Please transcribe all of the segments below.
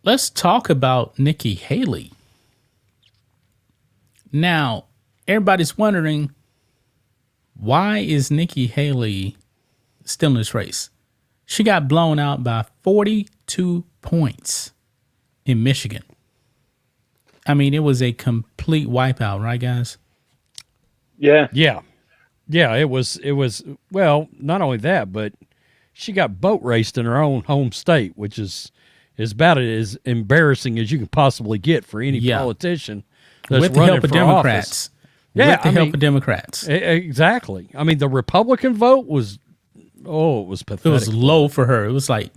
let's talk about Nikki Haley. Now, everybody's wondering, why is Nikki Haley still in this race? She got blown out by 42 points in Michigan. I mean, it was a complete wipeout, right, guys? Yeah. It was, well, not only that, but she got boat raced in her own home state, which is about as embarrassing as you can possibly get for any politician that's with the running help of for Democrats. office. Yeah, with the help of Democrats. Exactly. I mean, the Republican vote was, it was pathetic. It was low for her. It was like,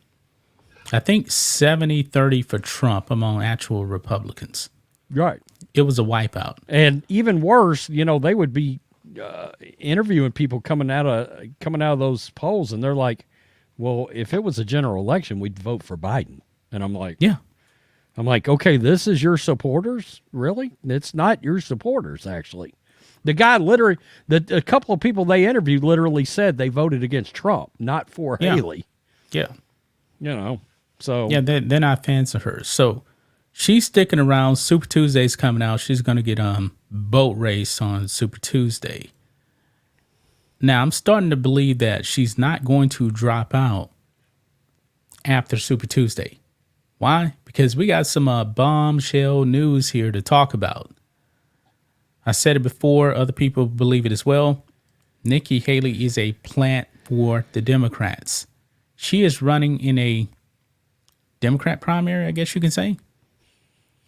I think 70-30 for Trump among actual Republicans. Right. It was a wipeout. And even worse, they would be interviewing people coming out of those polls, and they're like, well, if it was a general election, we'd vote for Biden. And I'm like, yeah. I'm like, okay, this is your supporters? Really? It's not your supporters, actually. The guy literally, a couple of people they interviewed literally said they voted against Trump, not for Haley. Yeah. So. Yeah, they're not fans of hers. So she's sticking around. Super Tuesday's coming out. She's going to get boat race on Super Tuesday. Now, I'm starting to believe that she's not going to drop out after Super Tuesday. Why? Because we got some bombshell news here to talk about. I said it before. Other people believe it as well. Nikki Haley is a plant for the Democrats. She is running in a Democrat primary, I guess you can say.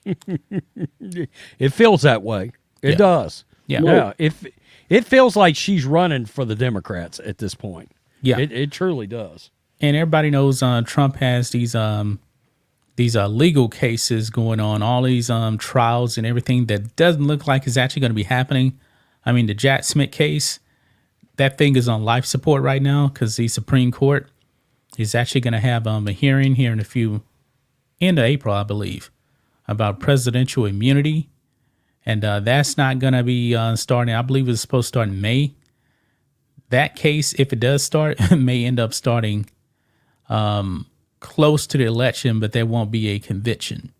It feels that way. It does. Yeah. It feels like she's running for the Democrats at this point. Yeah. It truly does. And everybody knows Trump has these legal cases going on, all these trials and everything that doesn't look like is actually going to be happening. I mean, the Jack Smith case, that thing is on life support right now because the Supreme Court is actually going to have a hearing here in end of April, I believe, about presidential immunity. And that's not going to be starting. I believe it's supposed to start in May. That case, if it does start, may end up starting close to the election, but there won't be a conviction.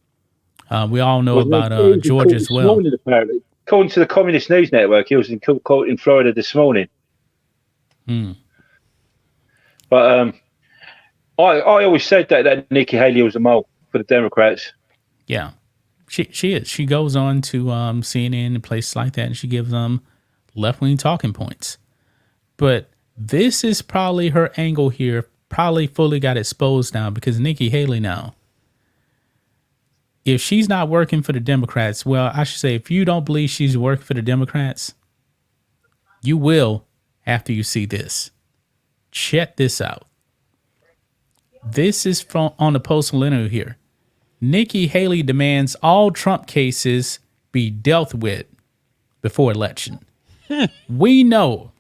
We all know about Georgia as well. Morning, apparently. According to the Communist News Network, he was in court in Florida this morning. But I always said that Nikki Haley was a mole for the Democrats. Yeah, she is. She goes on to CNN and places like that, and she gives left-wing talking points. But this is probably her angle here. Probably fully got exposed now because Nikki Haley now, if she's not working for the Democrats, well, I should say, if you don't believe she's working for the Democrats, you will after you see this. Check this out. This is from on the Post Millennial here. Nikki Haley demands all Trump cases be dealt with before election. We know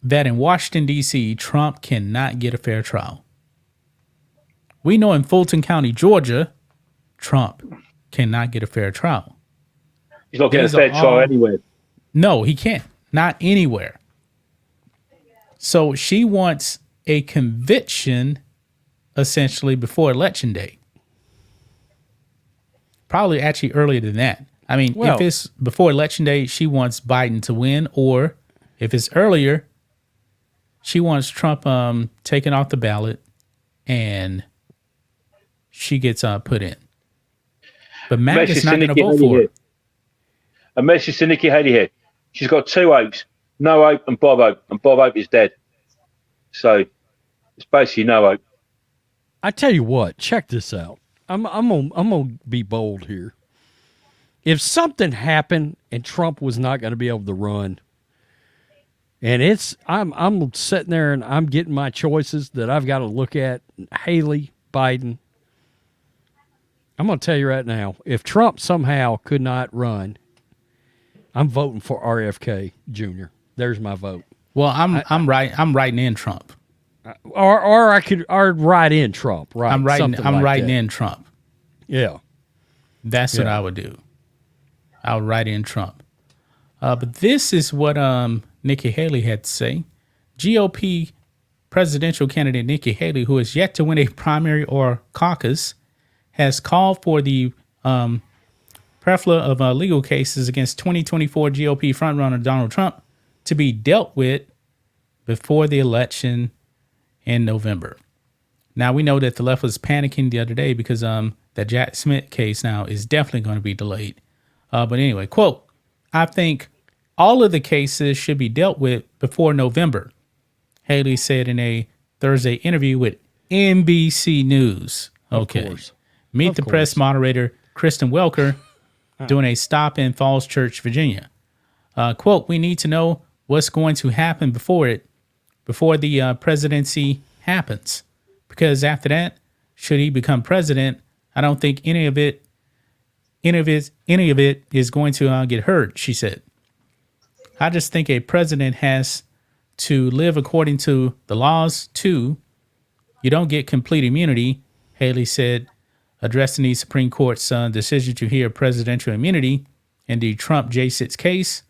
that in Washington, D.C., Trump cannot get a fair trial. We know in Fulton County, Georgia, Trump cannot get a fair trial. He's not getting a fair trial anywhere. No, he can't. Not anywhere. So she wants a conviction, essentially, before Election Day. Probably actually earlier than that. I mean, if it's before Election Day, she wants Biden to win, or if it's earlier, she wants Trump taken off the ballot and she gets put in. But MAGA's not going to vote for her. A message to Nikki Haley here. She's got two hopes. No hope and Bob Hope. And Bob Hope is dead. So it's basically no hope. I tell you what, check this out. I'm gonna be bold here. If something happened and Trump was not going to be able to run, and I'm sitting there and I'm getting my choices that I've got to look at, Haley, Biden. I'm going to tell you right now, if Trump somehow could not run, I'm voting for RFK Jr. There's my vote. Well, I'm writing in Trump. Or I'd write in Trump, right? I'm writing in Trump. Yeah. That's what I would do. I would write in Trump. But this is what Nikki Haley had to say. GOP presidential candidate Nikki Haley, who has yet to win a primary or caucus, has called for the plethora of legal cases against 2024 GOP frontrunner Donald Trump to be dealt with before the election in November. Now, we know that the left was panicking the other day because that Jack Smith case now is definitely going to be delayed. But anyway, quote, I think all of the cases should be dealt with before November, Haley said in a Thursday interview with NBC News. Okay. Of course. Meet the press moderator, Kristen Welker, doing a stop in Falls Church, Virginia. Quote, we need to know what's going to happen before the presidency happens. Because after that, should he become president, I don't think any of it is going to get heard, she said. I just think a president has to live according to the laws too. You don't get complete immunity, Haley said, addressing the Supreme Court's decision to hear presidential immunity in the Trump J6 case,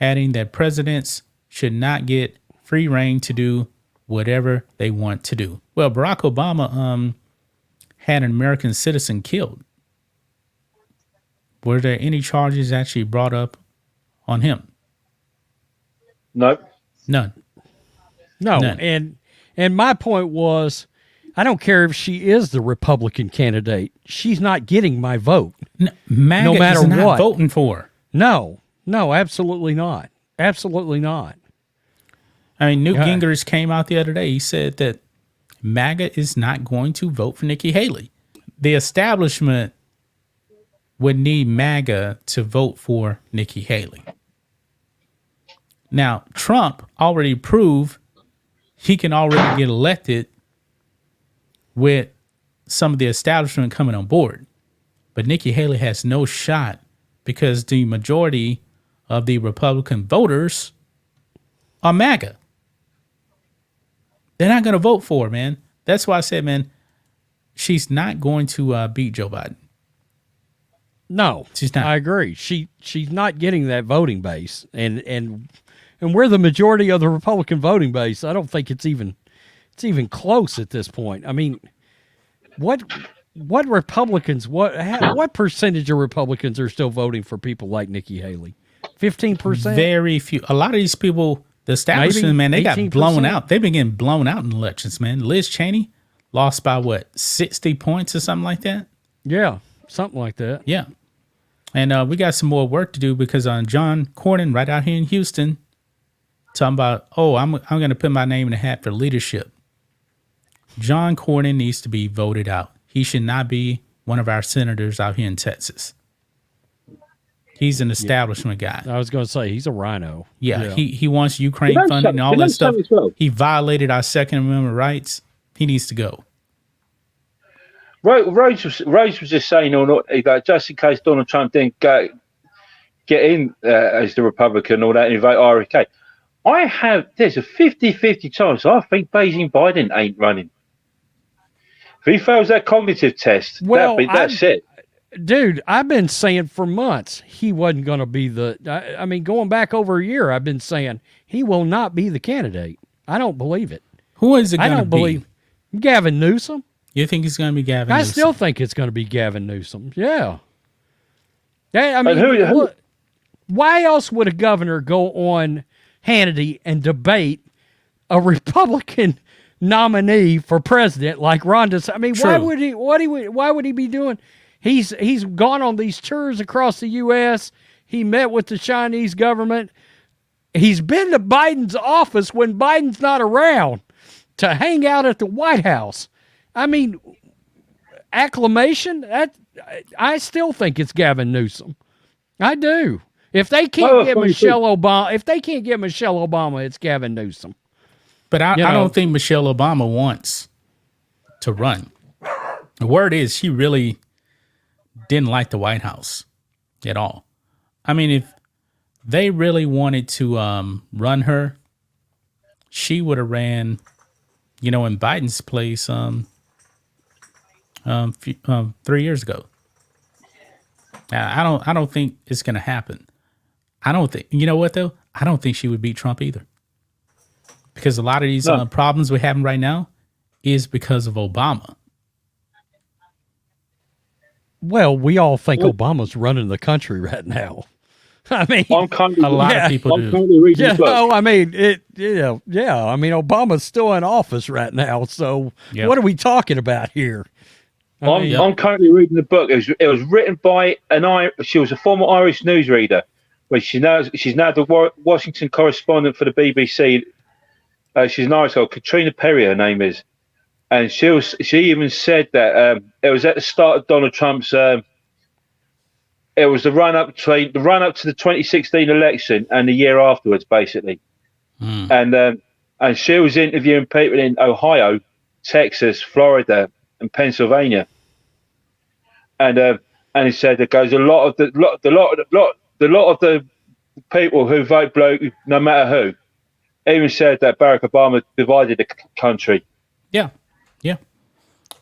adding that presidents should not get free reign to do whatever they want to do. Well, Barack Obama had an American citizen killed. Were there any charges actually brought up on him? No. None. No, None. and my point was, I don't care if she is the Republican candidate. She's not getting my vote. MAGA no matter is not what. voting for. No, absolutely not. Absolutely not. I mean, Newt Gingrich came out the other day. He said that MAGA is not going to vote for Nikki Haley. The establishment would need MAGA to vote for Nikki Haley. Now, Trump already proved he can already get elected with some of the establishment coming on board. But Nikki Haley has no shot because the majority of the Republican voters are MAGA. They're not going to vote for her, man. That's why I said, man, she's not going to beat Joe Biden. No, She's not. I agree. She's not getting that voting base, and we're the majority of the Republican voting base. I don't think it's even close at this point. I mean, what Republicans, what percentage of Republicans are still voting for people like Nikki Haley? 15%? Very few. A lot of these people, the establishment, Maybe man, they 18%? got blown out. They've been getting blown out in elections, man. Liz Cheney lost by 60 points or something like that? Yeah, something like that. Yeah. And we got some more work to do because John Cornyn right out here in Houston talking about, I'm going to put my name in the hat for leadership. John Cornyn needs to be voted out. He should not be one of our senators out here in Texas. He's an establishment guy. I was going to say, he's a rhino. Yeah. He wants Ukraine funding and all Can I that stuff. say as well? He violated our Second Amendment rights. He needs to go. Rose was just saying, just in case Donald Trump didn't get in as the Republican or that and vote RFK. There's a 50-50 chance I think Beijing Biden ain't running. If he fails that cognitive test, that's it. Dude, I've been saying for months he wasn't going to be I mean, going back over a year, I've been saying he will not be the candidate. I don't believe it. Who is it going to be? I don't believe Gavin Newsom. You think he's going to be Gavin Newsom? I still think it's going to be Gavin Newsom. Yeah. I mean, who? Why else would a governor go on Hannity and debate a Republican nominee for president like Ron DeSantis? I mean, True. why would he be doing? He's gone on these tours across the U.S. He met with the Chinese government. He's been to Biden's office when Biden's not around to hang out at the White House. I mean, acclamation. I still think it's Gavin Newsom. I do. If they can't get Michelle Obama, it's Gavin Newsom. But I don't think Michelle Obama wants to run. The word is she really didn't like the White House at all. I mean, if they really wanted to run her, she would have ran, in Biden's place 3 years ago. Now, I don't think it's going to happen. I don't think, you know what though? I don't think she would beat Trump either. Because a lot of these problems we're having right now is because of Obama. Well, we all think Obama's running the country right now. I mean, A lot of people I'm do. currently reading yeah, the book. no, I mean, yeah. I mean, Obama's still in office right now. So Yep. what are we talking about here? I'm currently reading the book. It was written by she was a former Irish newsreader, but she's now the Washington correspondent for the BBC. She's an Irish girl, Katrina Perry, her name is, and she even said that it was at the start of Donald Trump's. It was the run up to the 2016 election and the year afterwards, basically, and she was interviewing people in Ohio, Texas, Florida, and Pennsylvania, and he said there goes a lot of the people who vote bloke, no matter who, even said that Barack Obama divided the country. Yeah. Yeah.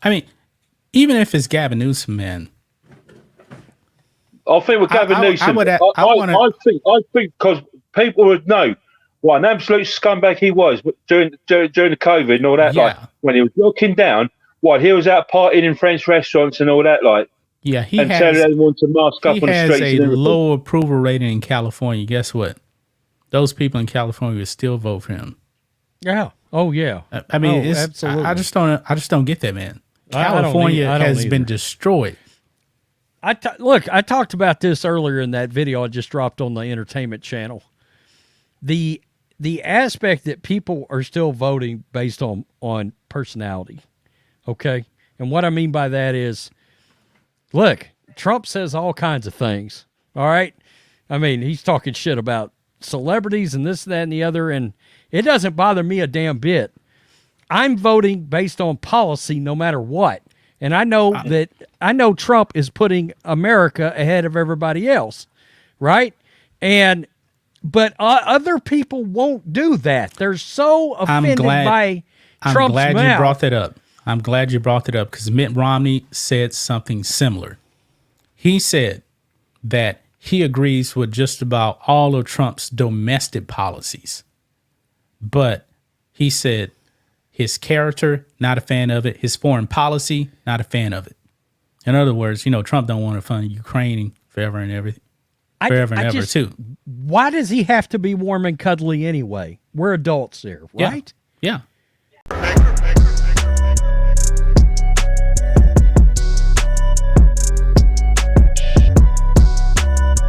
I mean, even if it's Gavin Newsom, man. I think with Gavin Newsom, I think because people would know what an absolute scumbag he was during the COVID and all that. Yeah. Like when he was looking down, what he was out partying in French restaurants and all that. Like, Yeah, and telling everyone to mask up he on the has streets. a And everything. low approval rating in California. Guess what? Those people in California would still vote for him. Yeah. Oh, yeah. I mean, Oh, it's, absolutely. I just don't get that, man. I don't California I don't has been either. destroyed. Look, I talked about this earlier in that video I just dropped on the entertainment channel. The aspect that people are still voting based on personality. Okay? And what I mean by that is, look, Trump says all kinds of things. All right? I mean, he's talking shit about celebrities and this, that, and the other, and it doesn't bother me a damn bit. I'm voting based on policy no matter what. And I know Trump is putting America ahead of everybody else, right? But other people won't do that. They're so offended by Trump's I'm glad mouth. you brought that up. I'm glad you brought that up because Mitt Romney said something similar. He said that he agrees with just about all of Trump's domestic policies. But he said his character, not a fan of it. His foreign policy, not a fan of it. In other words, Trump don't want to fund Ukraine forever and everything. Forever and ever, too. Why does he have to be warm and cuddly anyway? We're adults here, right? Yeah. Make